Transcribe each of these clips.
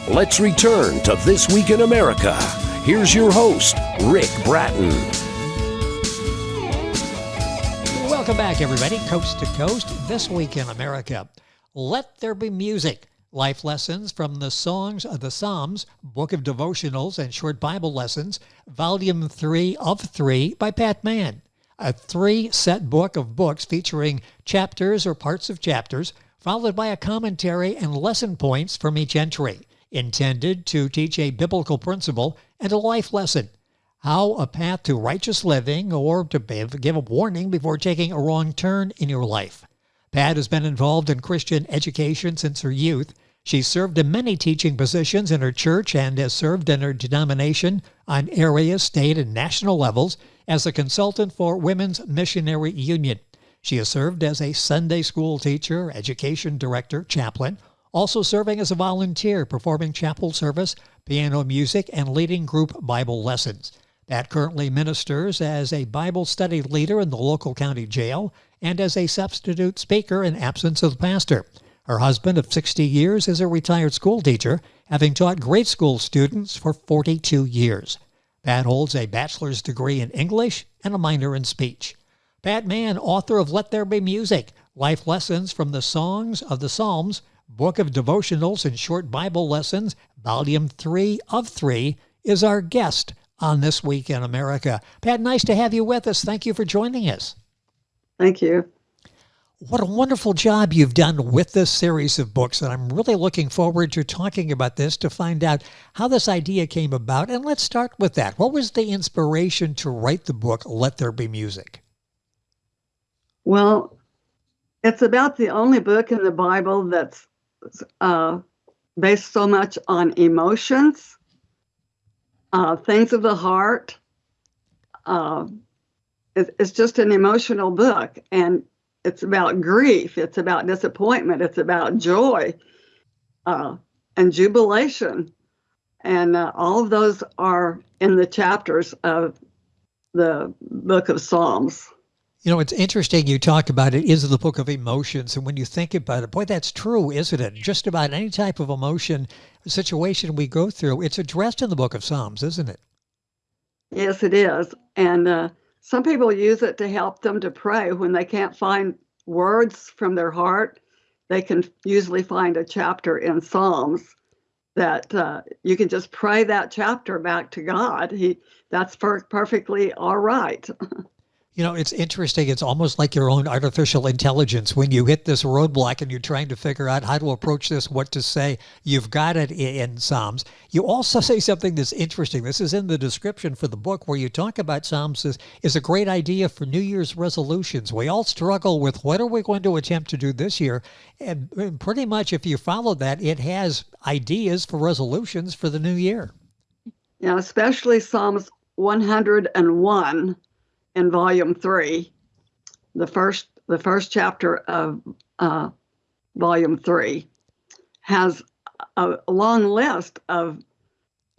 Let's return to This Week in America. Here's your host, Rick Bratton. Welcome back, everybody. Coast to Coast, This Week in America. Let There Be Music. Life lessons from the Songs of the Psalms, Book of Devotionals and Short Bible Lessons, Volume 3 of 3 by Pat Mann. A 3-set book of books featuring chapters or parts of chapters, followed by a commentary and lesson points from each entry, intended to teach a biblical principle and a life lesson. How a path to righteous living, or to give a warning before taking a wrong turn in your life. Pat has been involved in Christian education since her youth. She's served in many teaching positions in her church and has served in her denomination on area, state, and national levels as a consultant for Women's Missionary Union. She has served as a Sunday school teacher, education director, chaplain, also serving as a volunteer, performing chapel service, piano music, and leading group Bible lessons. Pat currently ministers as a Bible study leader in the local county jail and as a substitute speaker in absence of the pastor. Her husband of 60 years is a retired school teacher, having taught grade school students for 42 years. Pat holds a bachelor's degree in English and a minor in speech. Pat Mann, author of Let There Be Music, Life Lessons from the Songs of the Psalms, Book of Devotionals and Short Bible Lessons, Volume 3 of 3, is our guest on This Week in America. Pat, nice to have you with us. Thank you for joining us. Thank you. What a wonderful job you've done with this series of books, and I'm really looking forward to talking about this to find out how this idea came about. And let's start with that. What was the inspiration to write the book, Let There Be Music? Well, it's about the only book in the Bible that's based so much on emotions, things of the heart. It's just an emotional book, and it's about grief, it's about disappointment, it's about joy and jubilation. And all of those are in the chapters of the book of Psalms. You know, it's interesting you talk about it is the book of emotions. And when you think about it, boy, that's true, isn't it? Just about any type of emotion, situation we go through, it's addressed in the book of Psalms, isn't it? Yes, it is. And some people use it to help them to pray when they can't find words from their heart. They can usually find a chapter in Psalms that you can just pray that chapter back to God. That's perfectly all right. You know, it's interesting. It's almost like your own artificial intelligence. When you hit this roadblock and you're trying to figure out how to approach this, what to say, you've got it in Psalms. You also say something that's interesting. This is in the description for the book where you talk about Psalms is a great idea for New Year's resolutions. We all struggle with what are we going to attempt to do this year? And pretty much if you follow that, it has ideas for resolutions for the new year. Yeah, especially Psalms 101. In Volume 3, the first chapter of Volume 3 has a long list of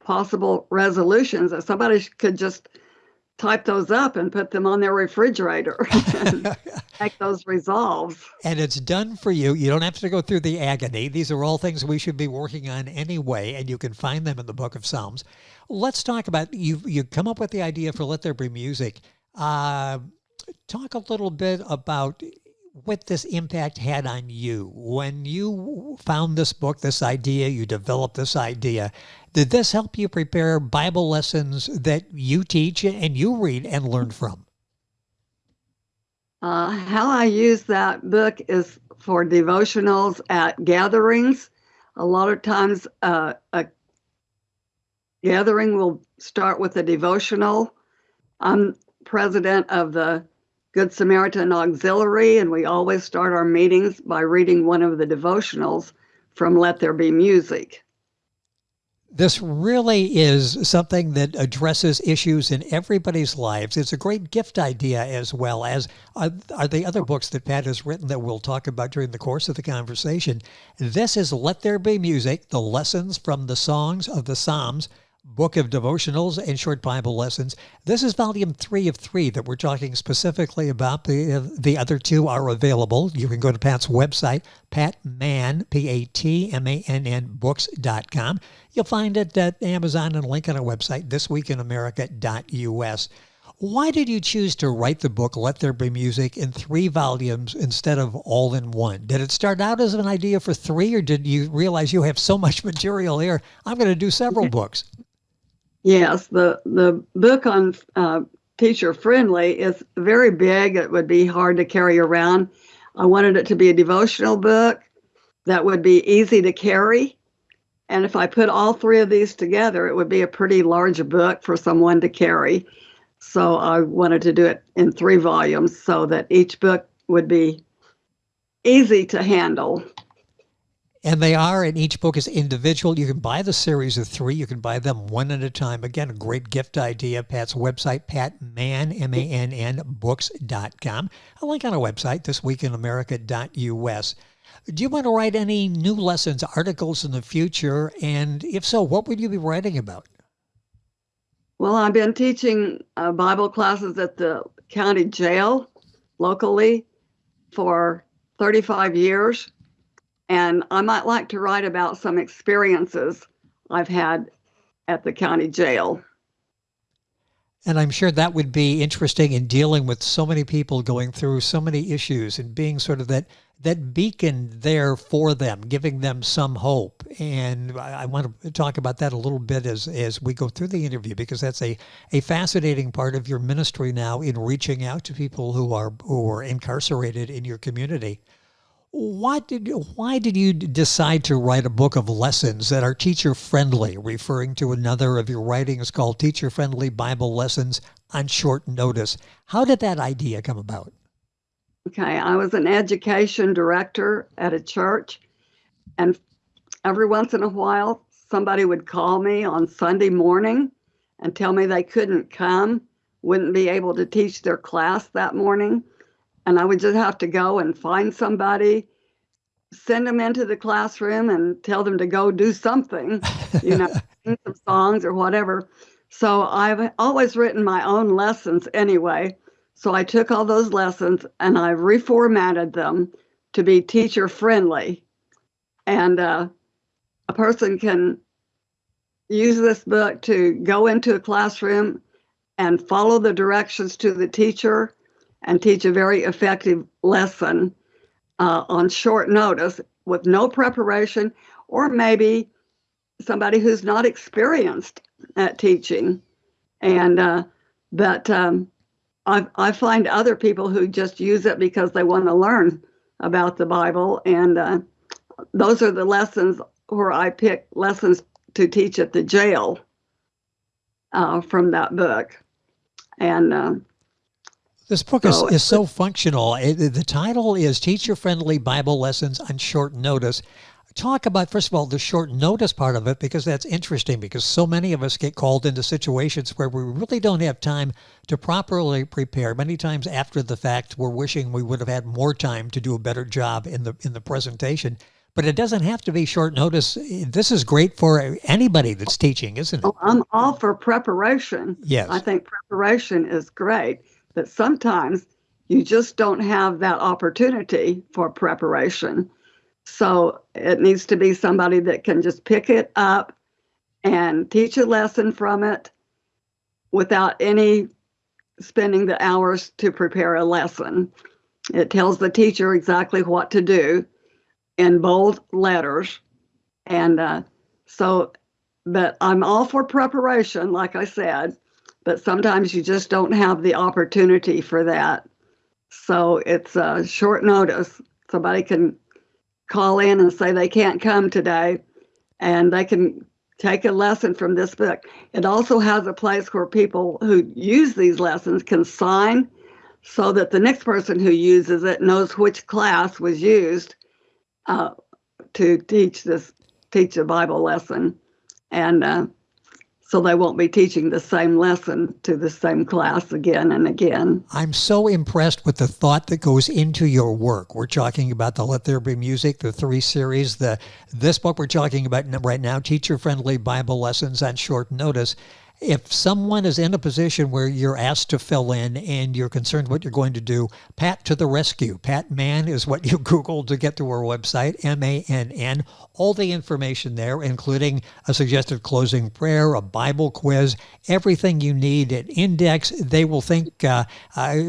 possible resolutions that somebody could just type those up and put them on their refrigerator and make those resolves. And it's done for you. You don't have to go through the agony. These are all things we should be working on anyway, and you can find them in the book of Psalms. Let's talk about, you come up with the idea for Let There Be Music. Talk a little bit about what this impact had on you. When you found this book, this idea, you developed this idea, did this help you prepare Bible lessons that you teach and you read and learn from? How I use that book is for devotionals at gatherings. A lot of times a gathering will start with a devotional. I'm president of the Good Samaritan Auxiliary, and we always start our meetings by reading one of the devotionals from Let There Be Music. This really is something that addresses issues in everybody's lives. It's a great gift idea, as well as are the other books that Pat has written that we'll talk about during the course of the conversation. This is Let There Be Music, the lessons from the songs of the Psalms, Book of Devotionals and Short Bible Lessons. This is volume 3 of 3 that we're talking specifically about. The other two are available. You can go to Pat's website, PatMann, PatMann books.com. You'll find it at Amazon and a link on our website, thisweekinamerica.us. Why did you choose to write the book, Let There Be Music, in 3 volumes instead of all in one? Did it start out as an idea for 3, or did you realize you have so much material here, I'm going to do several books? Yes, the book on teacher friendly is very big. It would be hard to carry around. I wanted it to be a devotional book that would be easy to carry. And if I put all 3 of these together, it would be a pretty large book for someone to carry. So I wanted to do it in 3 volumes so that each book would be easy to handle. And they are, and each book is individual. You can buy the series of 3. You can buy them one at a time. Again, a great gift idea. Pat's website, PatMann, MANN, books.com. A link on our website, thisweekinamerica.us. Do you want to write any new lessons, articles in the future? And if so, what would you be writing about? Well, I've been teaching Bible classes at the county jail locally for 35 years. And I might like to write about some experiences I've had at the county jail. And I'm sure that would be interesting in dealing with so many people going through so many issues and being sort of that beacon there for them, giving them some hope. And I want to talk about that a little bit as we go through the interview, because that's a fascinating part of your ministry now in reaching out to people who are incarcerated in your community. Why did you decide to write a book of lessons that are teacher-friendly, referring to another of your writings called Teacher-Friendly Bible Lessons on Short Notice? How did that idea come about? Okay, I was an education director at a church, and every once in a while, somebody would call me on Sunday morning and tell me they couldn't come, wouldn't be able to teach their class that morning. And I would just have to go and find somebody, send them into the classroom and tell them to go do something, sing some songs or whatever. So I've always written my own lessons anyway. So I took all those lessons and I reformatted them to be teacher friendly. And a person can use this book to go into a classroom and follow the directions to the teacher and teach a very effective lesson on short notice with no preparation, or maybe somebody who's not experienced at teaching. And I find other people who just use it because they want to learn about the Bible. And those are the lessons where I pick lessons to teach at the jail from that book. And this book is so functional. The title is Teacher-Friendly Bible Lessons on Short Notice. Talk about, first of all, the short notice part of it, because that's interesting, because so many of us get called into situations where we really don't have time to properly prepare. Many times after the fact, we're wishing we would have had more time to do a better job in the presentation. But it doesn't have to be short notice. This is great for anybody that's teaching, isn't it? Oh, I'm all for preparation. Yes. I think preparation is great. But sometimes you just don't have that opportunity for preparation. So it needs to be somebody that can just pick it up and teach a lesson from it without any spending the hours to prepare a lesson. It tells the teacher exactly what to do in bold letters. And but I'm all for preparation, like I said. But sometimes you just don't have the opportunity for that. So it's a short notice. Somebody can call in and say they can't come today, and they can take a lesson from this book. It also has a place where people who use these lessons can sign so that the next person who uses it knows which class was used to teach a Bible lesson. And so they won't be teaching the same lesson to the same class again and again. I'm so impressed with the thought that goes into your work. We're talking about the Let There Be Music, the 3 series, this book we're talking about right now, teacher-friendly Bible lessons on short notice. If someone is in a position where you're asked to fill in and you're concerned what you're going to do, Pat to the rescue. Pat Mann is what you Google to get to our website, MANN. All the information there, including a suggested closing prayer, a Bible quiz, everything you need, an index. They will think,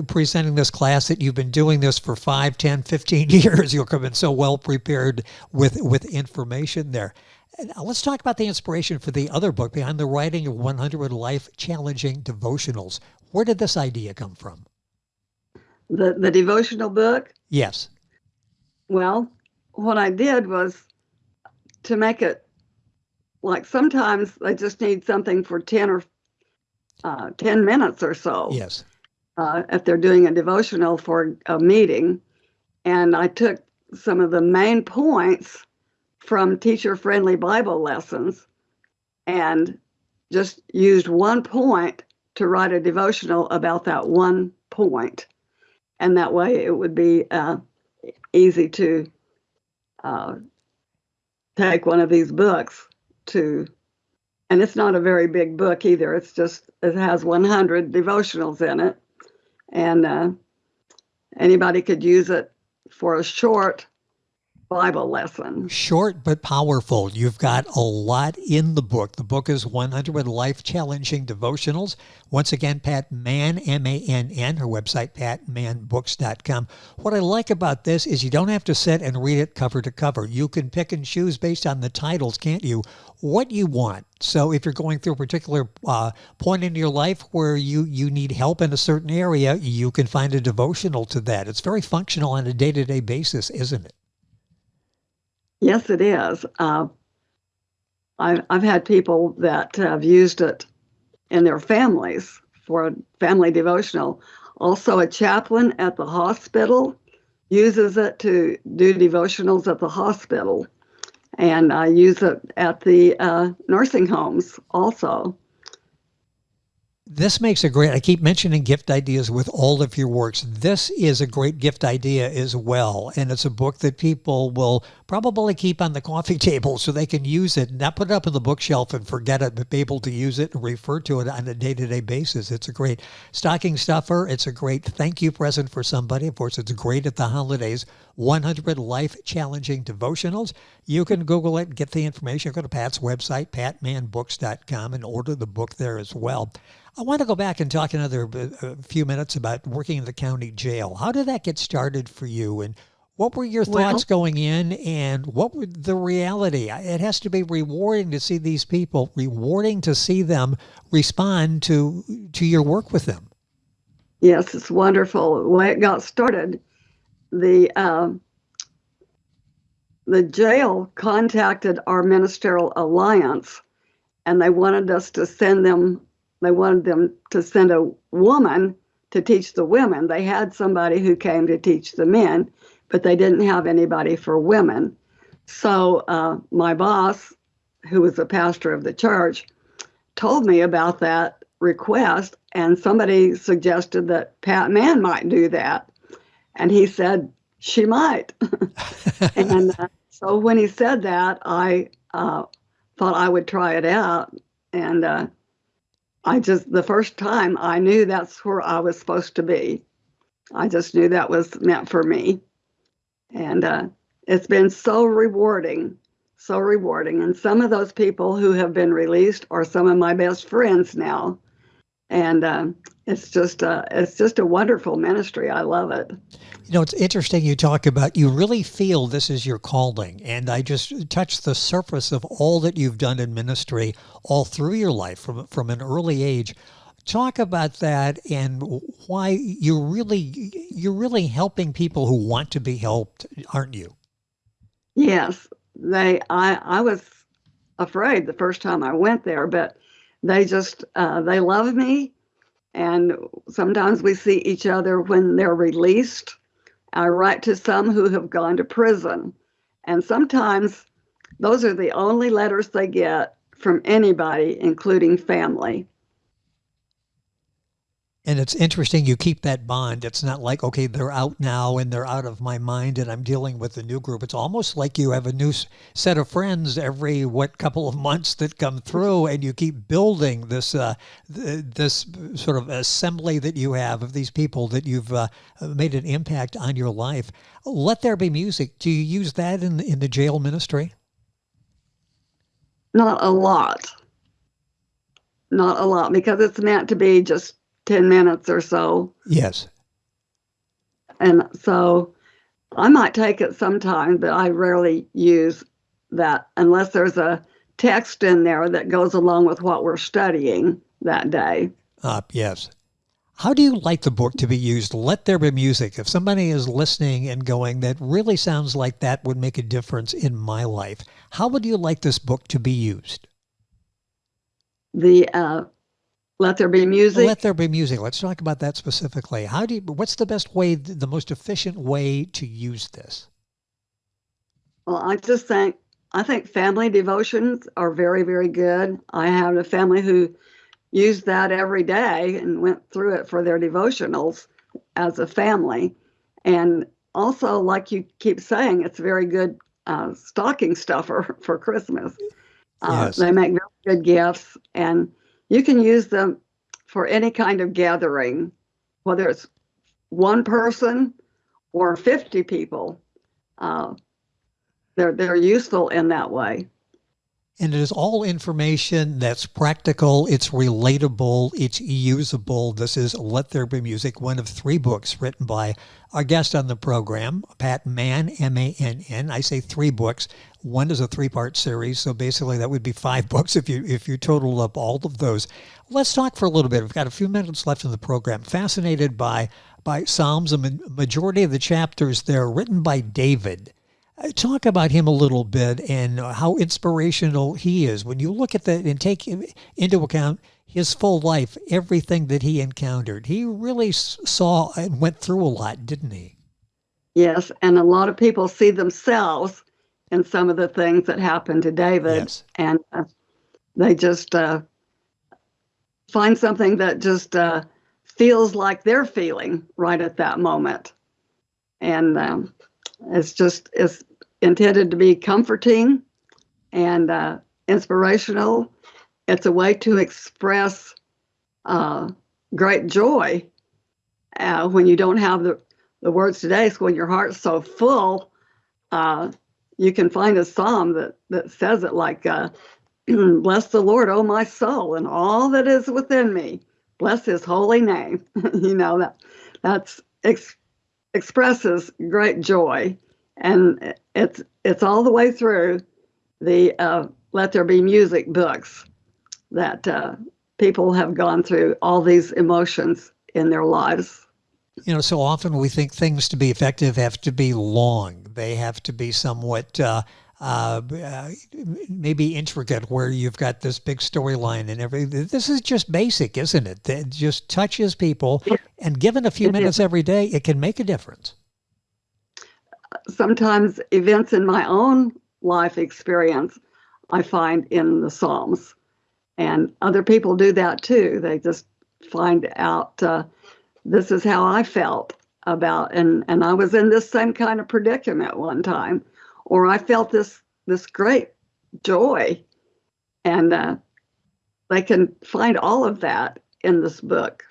presenting this class, that you've been doing this for 5, 10, 15 years. You'll come in so well prepared with information there. Now, let's talk about the inspiration for the other book, Behind the Writing of 100 Life-Challenging Devotionals. Where did this idea come from? The devotional book? Yes. Well, what I did was to make it, like, sometimes they just need something for 10 minutes or so. Yes. If they're doing a devotional for a meeting. And I took some of the main points from teacher-friendly Bible lessons and just used one point to write a devotional about that one point. And that way it would be easy to take one of these books to, and it's not a very big book either. It's just, it has 100 devotionals in it. And anybody could use it for a short Bible lesson. Short but powerful. You've got a lot in the book. The book is 100 Life-Challenging Devotionals. Once again, Pat Mann, M-A-N-N, her website, patmannbooks.com. What I like about this is you don't have to sit and read it cover to cover. You can pick and choose based on the titles, can't you, what you want. So if you're going through a particular point in your life where you need help in a certain area, you can find a devotional to that. It's very functional on a day-to-day basis, isn't it? Yes, it is. I've had people that have used it in their families for a family devotional. Also, a chaplain at the hospital uses it to do devotionals at the hospital. And I use it at the nursing homes also. This makes a great, I keep mentioning gift ideas with all of your works. This is a great gift idea as well. And it's a book that people will probably keep on the coffee table so they can use it, not put it up on the bookshelf and forget it, but be able to use it and refer to it on a day-to-day basis. It's a great stocking stuffer. It's a great thank you present for somebody. Of course, it's great at the holidays. 100 Life-Challenging Devotionals. You can Google it, get the information. Go to Pat's website, patmannbooks.com, and order the book there as well. I want to go back and talk another few minutes about working in the county jail. How did that get started for you? And what were your thoughts going in, and what was the reality? It has to be rewarding to see these people, rewarding to see them respond to your work with them. Yes, it's wonderful. The way it got started, the jail contacted our ministerial alliance, and they wanted us to send them. They wanted them to send a woman to teach the women. They had somebody who came to teach the men, but they didn't have anybody for women. So my boss, who was the pastor of the church, told me about that request, and somebody suggested that Pat Mann might do that. And he said, she might. And so when he said that, I thought I would try it out. And the first time I knew that's where I was supposed to be. I just knew that was meant for me. And it's been so rewarding, so rewarding. And some of those people who have been released are some of my best friends now. And it's just a wonderful ministry. I love it. You know, it's interesting you talk about, you really feel this is your calling. And I just touched the surface of all that you've done in ministry all through your life from an early age. Talk about that and why you're really helping people who want to be helped, aren't you? Yes, I was afraid the first time I went there, but they just they love me. And sometimes we see each other when they're released. I write to some who have gone to prison. And sometimes those are the only letters they get from anybody, including family. And it's interesting you keep that bond. It's not like, okay, they're out now and they're out of my mind and I'm dealing with a new group. It's almost like you have a new set of friends every, couple of months that come through, and you keep building this this sort of assembly that you have of these people that you've made an impact on your life. Let There Be Music. Do you use that in the jail ministry? Not a lot. Not a lot, because it's meant to be just 10 minutes or so. Yes. And so I might take it sometime, but I rarely use that unless there's a text in there that goes along with what we're studying that day. Yes. How do you like the book to be used? Let There Be Music. If somebody is listening and going, that really sounds like that would make a difference in my life, how would you like this book to be used? The Let There Be Music. Let There Be Music. Let's talk about that specifically. What's the best way, the most efficient way to use this? Well, I think family devotions are very, very good. I have a family who used that every day and went through it for their devotionals as a family. And also, like you keep saying, it's very good stocking stuffer for Christmas. Yes. They make very good gifts, and you can use them for any kind of gathering, whether it's one person or 50 people. They're useful in that way. And it is all information that's practical, it's relatable, it's usable. This is Let There Be Music, one of 3 books written by our guest on the program, Pat Mann, M-A-N-N. I say 3 books. One is a 3-part series, so basically that would be 5 books if you total up all of those. Let's talk for a little bit. We've got a few minutes left in the program. Fascinated by Psalms. A majority of the chapters there written by David. Talk about him a little bit and how inspirational he is. When you look at that and take into account his full life, everything that he encountered, he really saw and went through a lot, didn't he? Yes, and a lot of people see themselves in some of the things that happened to David. Yes. And they just find something that just feels like they're feeling right at that moment. And it's intended to be comforting and inspirational. It's a way to express great joy when you don't have the words today. So when your heart's so full, you can find a psalm that says it like, bless the Lord, oh my soul, and all that is within me. Bless his holy name. That's expresses great joy. And it's all the way through the Let There Be Music books that people have gone through all these emotions in their lives. So often we think things to be effective have to be long. They have to be somewhat maybe intricate, where you've got this big storyline and everything. This is just basic, isn't it? It just touches people, and given a few minutes every day, it can make a difference. Sometimes events in my own life experience, I find in the Psalms, and other people do that too. They just find out this is how I felt about, and I was in this same kind of predicament one time, or I felt this great joy, and they can find all of that in this book.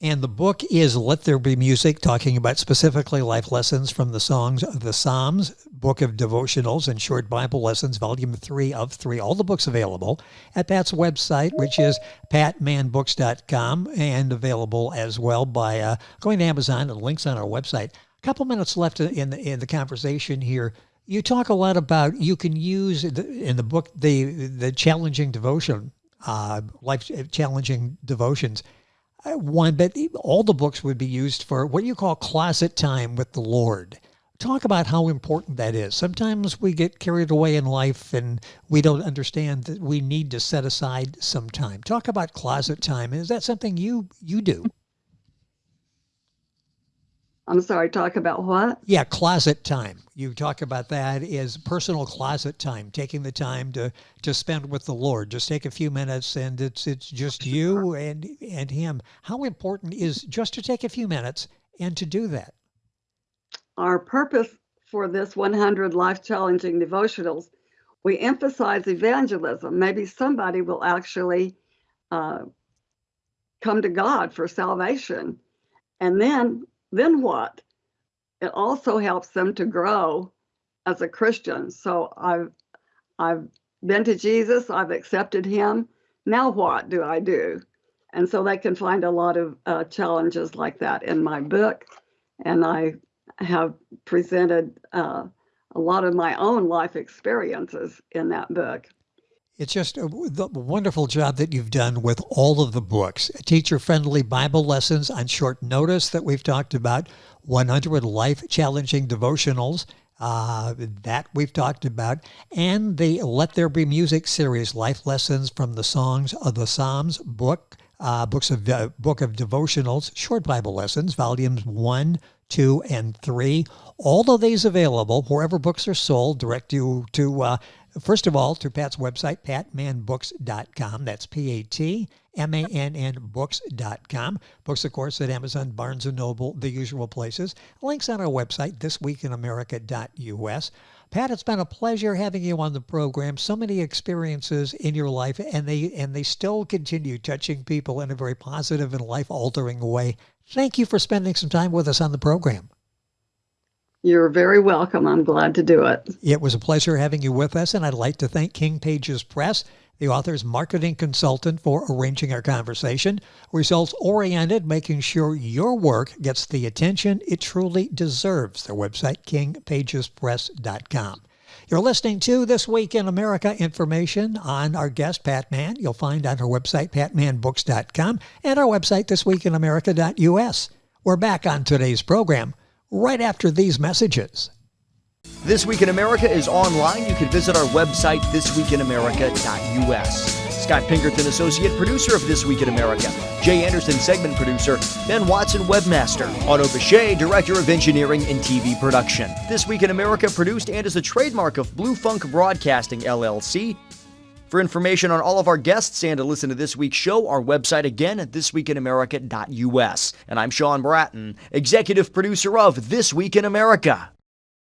And the book is Let There Be Music, talking about specifically life lessons from the songs of the Psalms, book of devotionals and short Bible lessons, volume 3 of 3. All the books available at Pat's website, which is patmannbooks.com, and available as well by going to Amazon, and links on our website. A couple minutes left in the conversation here. You talk a lot about you can use in the book the challenging devotion, life challenging devotions. But all the books would be used for what you call closet time with the Lord. Talk about how important that is. Sometimes we get carried away in life and we don't understand that we need to set aside some time. Talk about closet time. Is that something you do? I'm sorry, talk about what? Yeah, closet time. You talk about that as personal closet time, taking the time to spend with the Lord. Just take a few minutes, and it's just you and Him. How important is just to take a few minutes and to do that? Our purpose for this 100 life-challenging devotionals, we emphasize evangelism. Maybe somebody will actually uh, come to God for salvation. And then what? It also helps them to grow as a Christian. So I've been to Jesus, I've accepted him. Now what do I do? And so they can find a lot of challenges like that in my book. And I have presented a lot of my own life experiences in that book. It's just the wonderful job that you've done with all of the books. Teacher-friendly Bible lessons on short notice that we've talked about, 100 life-challenging devotionals that we've talked about, and the Let There Be Music series, life lessons from the songs of the Psalms book, book of devotionals, short Bible lessons, volumes 1, 2, and 3. All of these available wherever books are sold. Direct you to first of all, to Pat's website, patmannbooks.com. That's PATMANN books.com. Books, of course, at Amazon, Barnes & Noble, the usual places. Links on our website, thisweekinamerica.us. Pat, it's been a pleasure having you on the program. So many experiences in your life, and they still continue touching people in a very positive and life-altering way. Thank you for spending some time with us on the program. You're very welcome. I'm glad to do it. It was a pleasure having you with us, and I'd like to thank King Pages Press, the author's marketing consultant, for arranging our conversation. Results-oriented, making sure your work gets the attention it truly deserves. Their website, kingpagespress.com. You're listening to This Week in America. Information on our guest, Pat Mann, you'll find on her website, patmannbooks.com, and our website, thisweekinamerica.us. We're back on today's program right after these messages. This Week in America is online. You can visit our website, thisweekinamerica.us. Scott Pinkerton, associate producer of This Week in America. Jay Anderson, segment producer. Ben Watson, webmaster. Otto Bechet, director of engineering and TV production. This Week in America produced and is a trademark of Blue Funk Broadcasting, LLC. For information on all of our guests and to listen to this week's show, our website again at thisweekinamerica.us. And I'm Sean Bratton, executive producer of This Week in America.